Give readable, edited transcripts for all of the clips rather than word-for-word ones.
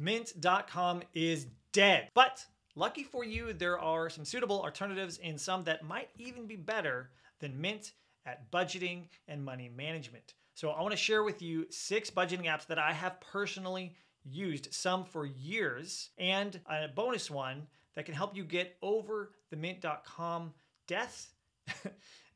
Mint.com is dead. But lucky for you, there are some suitable alternatives and some that might even be better than Mint at budgeting and money management. So I want to share with you 6 budgeting apps that I have personally used, some for years, and a bonus one that can help you get over the Mint.com death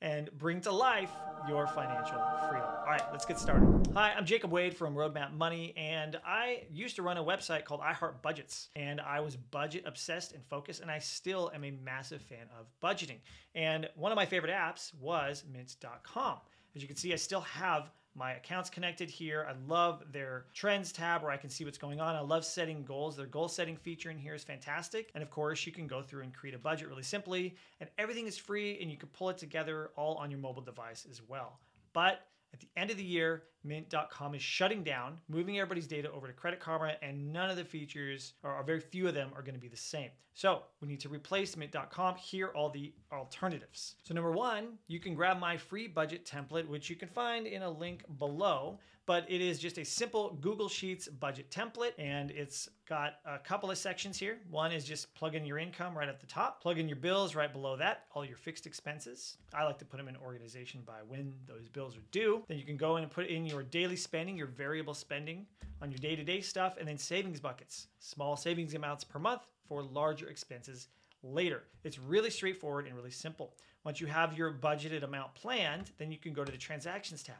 and bring to life your financial freedom. All right, let's get started. Hi, I'm Jacob Wade from Roadmap Money, and I used to run a website called I Heart Budgets, and I was budget obsessed and focused, and I still am a massive fan of budgeting. And one of my favorite apps was Mint.com. As you can see, I still have my accounts connected here. I love their trends tab where I can see what's going on. I love setting goals. Their goal setting feature in here is fantastic. And of course, you can go through and create a budget really simply, and everything is free and you can pull it together all on your mobile device as well. But at the end of the year, Mint.com is shutting down, moving everybody's data over to Credit Karma, and none of the features, or very few of them, are going to be the same. So we need to replace Mint.com. Here are all the alternatives. So number one, you can grab my free budget template, which you can find in a link below, but it is just a simple Google Sheets budget template, and it's got a couple of sections here. One is just plug in your income right at the top, plug in your bills right below that, all your fixed expenses. I like to put them in organization by when those bills are due. Then you can go in and put in your daily spending, your variable spending on your day-to-day stuff, and then savings buckets, small savings amounts per month for larger expenses later. It's really straightforward and really simple. Once you have your budgeted amount planned, then you can go to the transactions tab.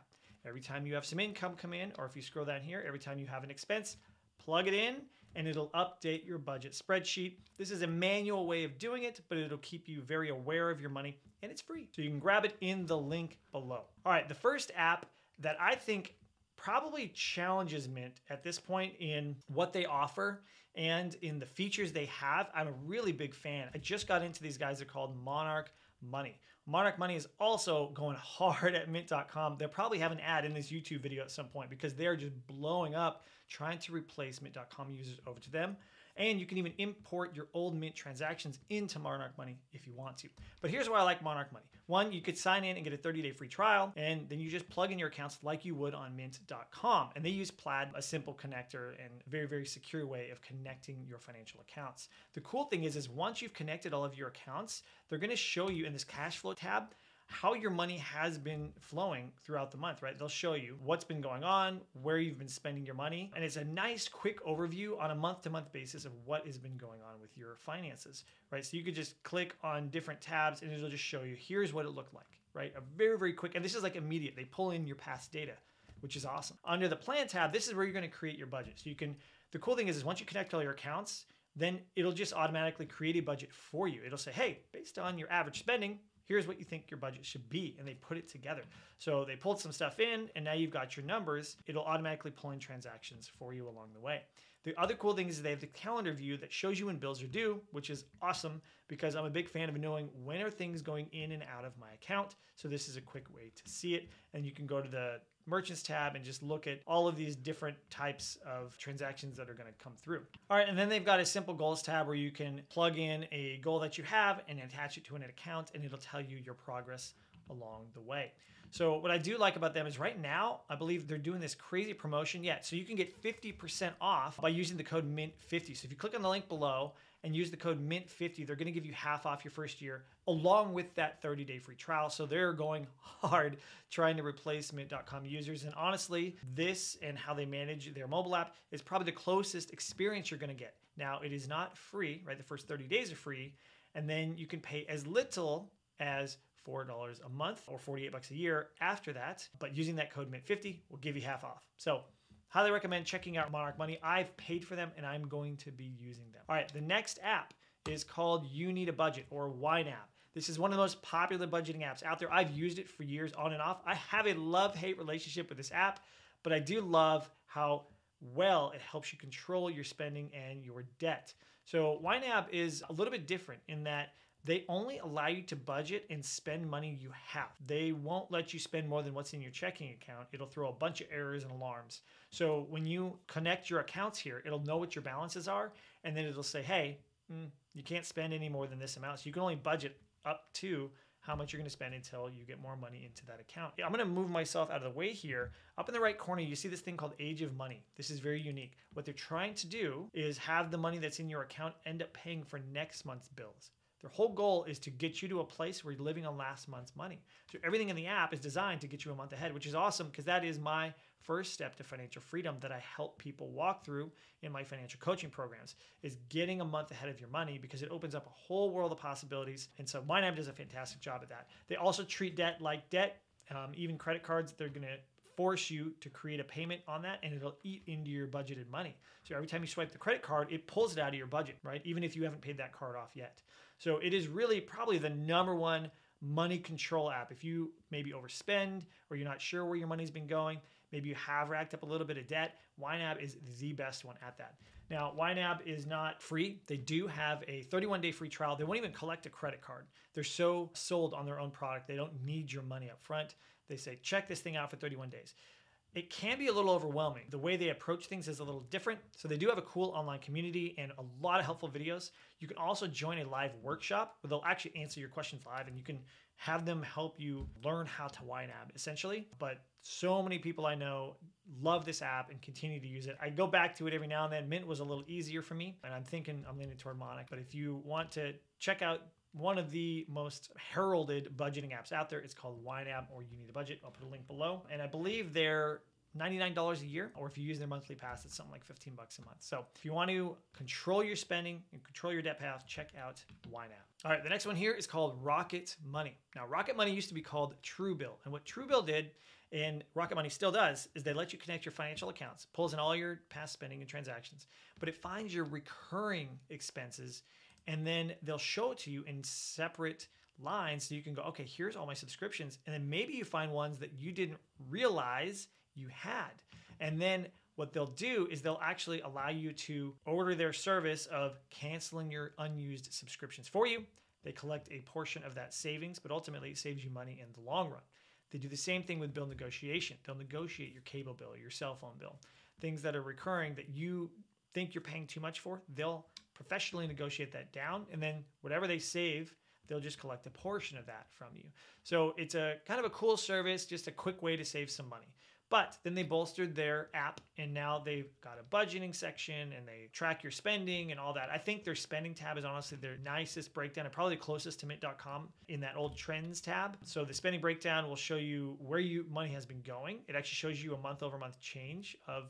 Every time you have some income come in, or if you scroll down here, every time you have an expense, plug it in and it'll update your budget spreadsheet. This is a manual way of doing it, but it'll keep you very aware of your money, and it's free. So you can grab it in the link below. All right, the first app that I think probably challenges Mint at this point in what they offer and in the features they have. I'm a really big fan. I just got into these guys. They're called Monarch Money. Monarch Money is also going hard at Mint.com. They'll probably have an ad in this YouTube video at some point because they're just blowing up trying to replace Mint.com users over to them. And you can even import your old Mint transactions into Monarch Money if you want to. But here's why I like Monarch Money. One, you could sign in and get a 30-day free trial, and then you just plug in your accounts like you would on Mint.com. And they use Plaid, a simple connector and a very, very secure way of connecting your financial accounts. The cool thing is once you've connected all of your accounts, they're going to show you in this cash flow tab how your money has been flowing throughout the month, right? They'll show you what's been going on, where you've been spending your money, and it's a nice quick overview on a month-to-month basis of what has been going on with your finances, right? So you could just click on different tabs and it'll just show you, here's what it looked like, right? A very, very quick, and this is like immediate. They pull in your past data, which is awesome. Under the plan tab, this is where you're gonna create your budget. So you can, the cool thing is once you connect all your accounts, then it'll just automatically create a budget for you. It'll say, hey, based on your average spending, here's what you think your budget should be, and they put it together. So they pulled some stuff in, and now you've got your numbers. It'll automatically pull in transactions for you along the way. The other cool thing is they have the calendar view that shows you when bills are due, which is awesome because I'm a big fan of knowing when are things going in and out of my account. So this is a quick way to see it, and you can go to the Merchants tab and just look at all of these different types of transactions that are going to come through. All right, and then they've got a simple goals tab where you can plug in a goal that you have and attach it to an account, and it'll tell you your progress along the way. So what I do like about them is right now, I believe they're doing this crazy promotion. Yeah, so you can get 50% off by using the code MINT50. So if you click on the link below and use the code MINT50, they're gonna give you half off your first year along with that 30-day free trial. So they're going hard trying to replace Mint.com users. And honestly, this and how they manage their mobile app is probably the closest experience you're gonna get. Now, it is not free, right? The first 30 days are free. And then you can pay as little as $4 a month or $48 a year after that. But using that code MINT50 will give you half off. So highly recommend checking out Monarch Money. I've paid for them and I'm going to be using them. All right, the next app is called You Need a Budget, or YNAB. This is one of the most popular budgeting apps out there. I've used it for years on and off. I have a love-hate relationship with this app, but I do love how well it helps you control your spending and your debt. So YNAB is a little bit different in that they only allow you to budget and spend money you have. They won't let you spend more than what's in your checking account. It'll throw a bunch of errors and alarms. So when you connect your accounts here, it'll know what your balances are, and then it'll say, hey, you can't spend any more than this amount. So you can only budget up to how much you're going to spend until you get more money into that account. I'm going to move myself out of the way here. Up in the right corner, you see this thing called Age of Money. This is very unique. What they're trying to do is have the money that's in your account end up paying for next month's bills. Their whole goal is to get you to a place where you're living on last month's money. So everything in the app is designed to get you a month ahead, which is awesome because that is my first step to financial freedom that I help people walk through in my financial coaching programs, is getting a month ahead of your money because it opens up a whole world of possibilities. And so YNAB does a fantastic job at that. They also treat debt like debt, even credit cards. They're going to force you to create a payment on that and it'll eat into your budgeted money. So every time you swipe the credit card, it pulls it out of your budget, right? Even if you haven't paid that card off yet. So it is really probably the #1 money control app. If you maybe overspend or you're not sure where your money's been going, maybe you have racked up a little bit of debt, YNAB is the best one at that. Now, YNAB is not free. They do have a 31-day free trial. They won't even collect a credit card. They're so sold on their own product. They don't need your money up front. They say, check this thing out for 31 days. It can be a little overwhelming. The way they approach things is a little different. So they do have a cool online community and a lot of helpful videos. You can also join a live workshop where they'll actually answer your questions live and you can have them help you learn how to YNAB essentially. But so many people I know love this app and continue to use it. I go back to it every now and then. Mint was a little easier for me and I'm thinking I'm leaning toward Monarch. But if you want to check out one of the most heralded budgeting apps out there, it's called YNAB or You Need a Budget. I'll put a link below. And I believe they're $99 a year, or if you use their monthly pass, it's something like $15 a month. So if you want to control your spending and control your debt path, check out YNAB. All right, the next one here is called Rocket Money. Now, Rocket Money used to be called Truebill. And what Truebill did, and Rocket Money still does, is they let you connect your financial accounts, pulls in all your past spending and transactions, but it finds your recurring expenses and then they'll show it to you in separate lines so you can go, okay, here's all my subscriptions. And then maybe you find ones that you didn't realize you had. And then what they'll do is they'll actually allow you to order their service of canceling your unused subscriptions for you. They collect a portion of that savings, but ultimately it saves you money in the long run. They do the same thing with bill negotiation. They'll negotiate your cable bill, your cell phone bill, things that are recurring that you think you're paying too much for. They'll professionally negotiate that down, and then whatever they save, they'll just collect a portion of that from you. So it's a kind of a cool service, just a quick way to save some money. But then they bolstered their app and now they've got a budgeting section and they track your spending and all that. I think their spending tab is honestly their nicest breakdown and probably closest to mint.com in that old trends tab. So the spending breakdown will show you where your money has been going. It actually shows you a month over month change of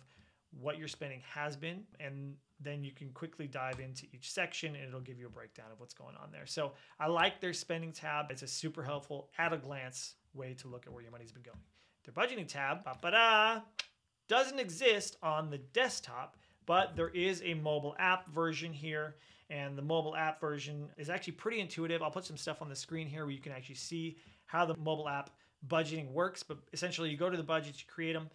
what your spending has been, and then you can quickly dive into each section and it'll give you a breakdown of what's going on there. So I like their spending tab. It's a super helpful at a glance way to look at where your money's been going. Their budgeting tab doesn't exist on the desktop, but there is a mobile app version here, and the mobile app version is actually pretty intuitive. I'll put some stuff on the screen here where you can actually see how the mobile app budgeting works, but essentially you go to the budgets, you create them.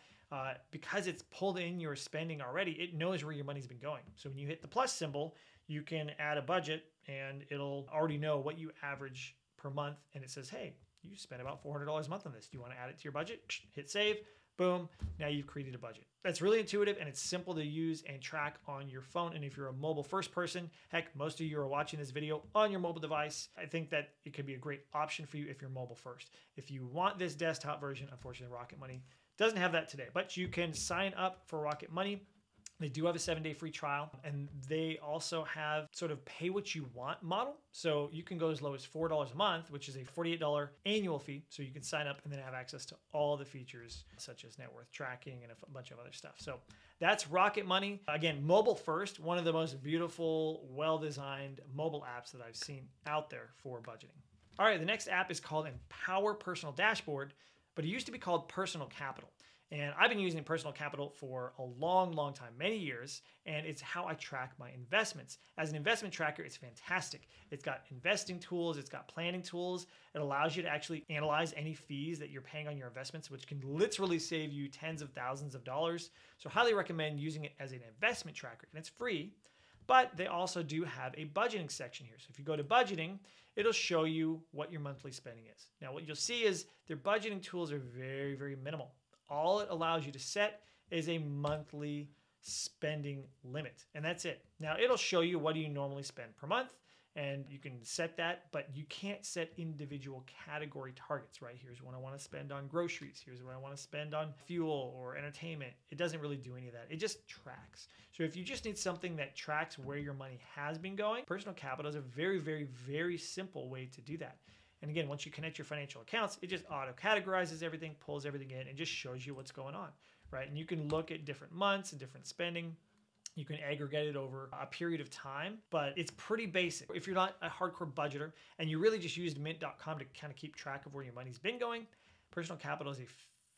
Because it's pulled in your spending already, it knows where your money's been going. So when you hit the plus symbol, you can add a budget and it'll already know what you average per month. And it says, hey, you spent about $400 a month on this. Do you want to add it to your budget? Hit save. Boom. Now you've created a budget. That's really intuitive and it's simple to use and track on your phone. And if you're a mobile first person, heck, most of you are watching this video on your mobile device. I think that it could be a great option for you if you're mobile first. If you want this desktop version, unfortunately, Rocket Money doesn't have that today, but you can sign up for Rocket Money. They do have a 7-day free trial, and they also have sort of pay what you want model. So you can go as low as $4 a month, which is a $48 annual fee. So you can sign up and then have access to all the features such as net worth tracking and a bunch of other stuff. So that's Rocket Money. Again, mobile first, one of the most beautiful, well-designed mobile apps that I've seen out there for budgeting. All right, the next app is called Empower Personal Dashboard, but it used to be called Personal Capital. And I've been using Personal Capital for a long, long time, many years, and it's how I track my investments. As an investment tracker, it's fantastic. It's got investing tools, it's got planning tools. It allows you to actually analyze any fees that you're paying on your investments, which can literally save you tens of thousands of dollars. So I highly recommend using it as an investment tracker, and it's free. But they also do have a budgeting section here. So if you go to budgeting, it'll show you what your monthly spending is. Now, what you'll see is their budgeting tools are very, very minimal. All it allows you to set is a monthly spending limit, and that's it. Now, it'll show you what do you normally spend per month, and you can set that, but you can't set individual category targets, right? Here's what I want to spend on groceries. Here's what I want to spend on fuel or entertainment. It doesn't really do any of that. It just tracks. So if you just need something that tracks where your money has been going, personal capital is a very, very, very simple way to do that. And again, once you connect your financial accounts, it just auto categorizes everything, pulls everything in, and just shows you what's going on, right? And you can look at different months and different spending. You can aggregate it over a period of time, but it's pretty basic. If you're not a hardcore budgeter and you really just used mint.com to kind of keep track of where your money's been going, personal capital is a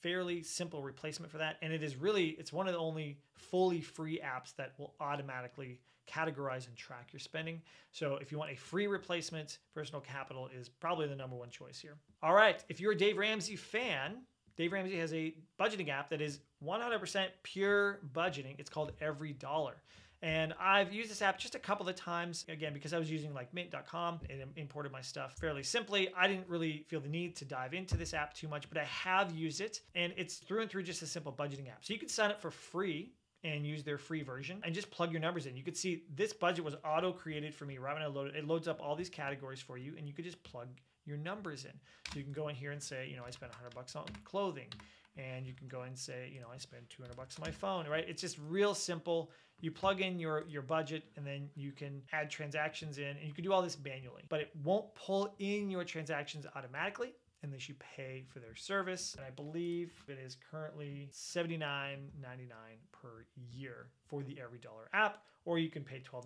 fairly simple replacement for that. And it's one of the only fully free apps that will automatically categorize and track your spending. So if you want a free replacement, personal capital is probably the number one choice here. All right, if you're a Dave Ramsey fan, Dave Ramsey has a budgeting app that is 100% pure budgeting. It's called Every Dollar. And I've used this app just a couple of times, again, because I was using like mint.com and imported my stuff fairly simply. I didn't really feel the need to dive into this app too much, but I have used it, and it's through and through just a simple budgeting app. So you can sign up for free and use their free version and just plug your numbers in. You could see this budget was auto created for me right when I loaded it. It loads up all these categories for you, and you could just plug your numbers in. So you can go in here and say, I spent $100 on clothing, and you can go and say, I spent $200 on my phone, right? It's just real simple. You plug in your budget, and then you can add transactions in, and you can do all this manually, but it won't pull in your transactions automatically unless you pay for their service. And I believe it is currently $79.99 per year for the Every Dollar app, or you can pay $12.99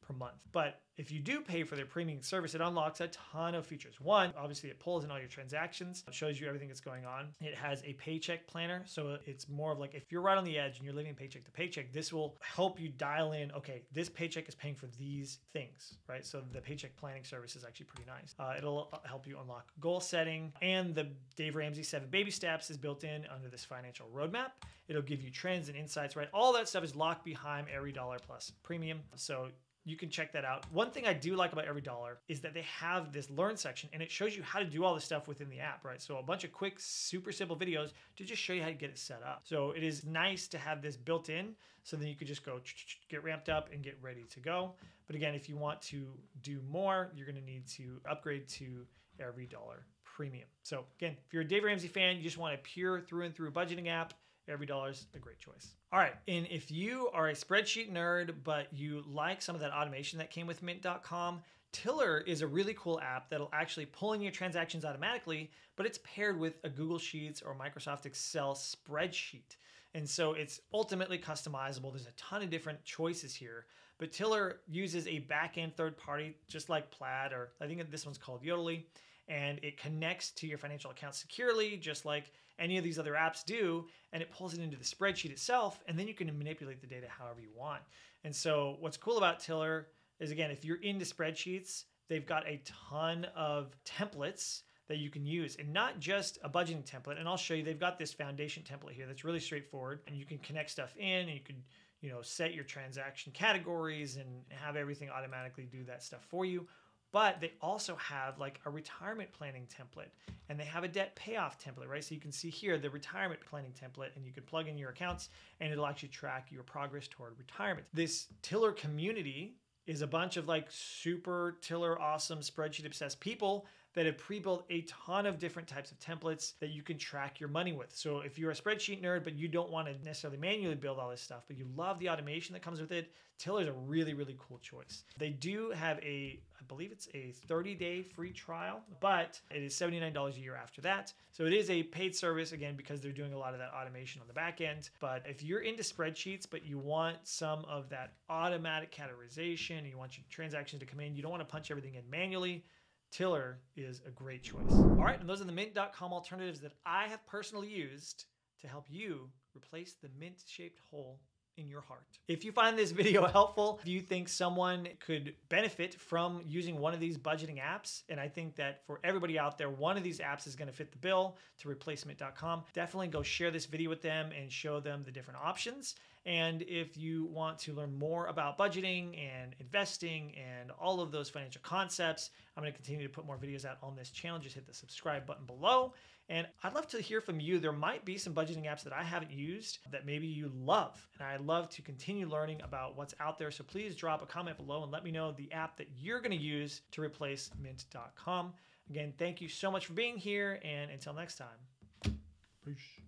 per month. But if you do pay for their premium service, it unlocks a ton of features. One, obviously it pulls in all your transactions. It shows you everything that's going on. It has a paycheck planner. So it's more of like, if you're right on the edge and you're living paycheck to paycheck, this will help you dial in, okay, this paycheck is paying for these things, right? So the paycheck planning service is actually pretty nice. It'll help you unlock goal setting, and the Dave Ramsey 7 baby steps is built in under this financial roadmap. It'll give you trends and insights, right? All that stuff is locked behind Every Dollar Plus Premium. So you can check that out. One thing I do like about Every Dollar is that they have this learn section, and it shows you how to do all this stuff within the app, right? So a bunch of quick, super simple videos to just show you how to get it set up. So it is nice to have this built in, so then you could just go get ramped up and get ready to go. But again, if you want to do more, you're gonna need to upgrade to Every Dollar Premium. So again, if you're a Dave Ramsey fan, you just want a pure through and through budgeting app, Every Dollar is a great choice. All right, and if you are a spreadsheet nerd, but you like some of that automation that came with mint.com, Tiller is a really cool app that'll actually pull in your transactions automatically, but it's paired with a Google Sheets or Microsoft Excel spreadsheet. And so it's ultimately customizable. There's a ton of different choices here, but Tiller uses a back-end third party, just like Plaid, or I think this one's called Yodely, and it connects to your financial account securely, just like any of these other apps do, and it pulls it into the spreadsheet itself, and then you can manipulate the data however you want. And so what's cool about Tiller is, again, if you're into spreadsheets, they've got a ton of templates that you can use, and not just a budgeting template. And I'll show you, they've got this foundation template here that's really straightforward, and you can connect stuff in, and you can set your transaction categories and have everything automatically do that stuff for you. But they also have like a retirement planning template, and they have a debt payoff template, right? So you can see here the retirement planning template, and you can plug in your accounts, and it'll actually track your progress toward retirement. This Tiller community is a bunch of like super Tiller awesome spreadsheet obsessed people that have pre-built a ton of different types of templates that you can track your money with. So if you're a spreadsheet nerd, but you don't want to necessarily manually build all this stuff, but you love the automation that comes with it, Tiller is a really, really cool choice. They do have I believe it's a 30-day free trial, but it is $79 a year after that. So it is a paid service, again, because they're doing a lot of that automation on the back end. But if you're into spreadsheets, but you want some of that automatic categorization, you want your transactions to come in, you don't want to punch everything in manually, Tiller is a great choice. All right, and those are the mint.com alternatives that I have personally used to help you replace the mint-shaped hole in your heart. If you find this video helpful, if you think someone could benefit from using one of these budgeting apps, and I think that for everybody out there, one of these apps is going to fit the bill to replace mint.com, definitely go share this video with them and show them the different options. And if you want to learn more about budgeting and investing and all of those financial concepts, I'm going to continue to put more videos out on this channel. Just hit the subscribe button below. And I'd love to hear from you. There might be some budgeting apps that I haven't used that maybe you love. And I'd love to continue learning about what's out there. So please drop a comment below and let me know the app that you're going to use to replace Mint.com. Again, thank you so much for being here. And until next time, peace.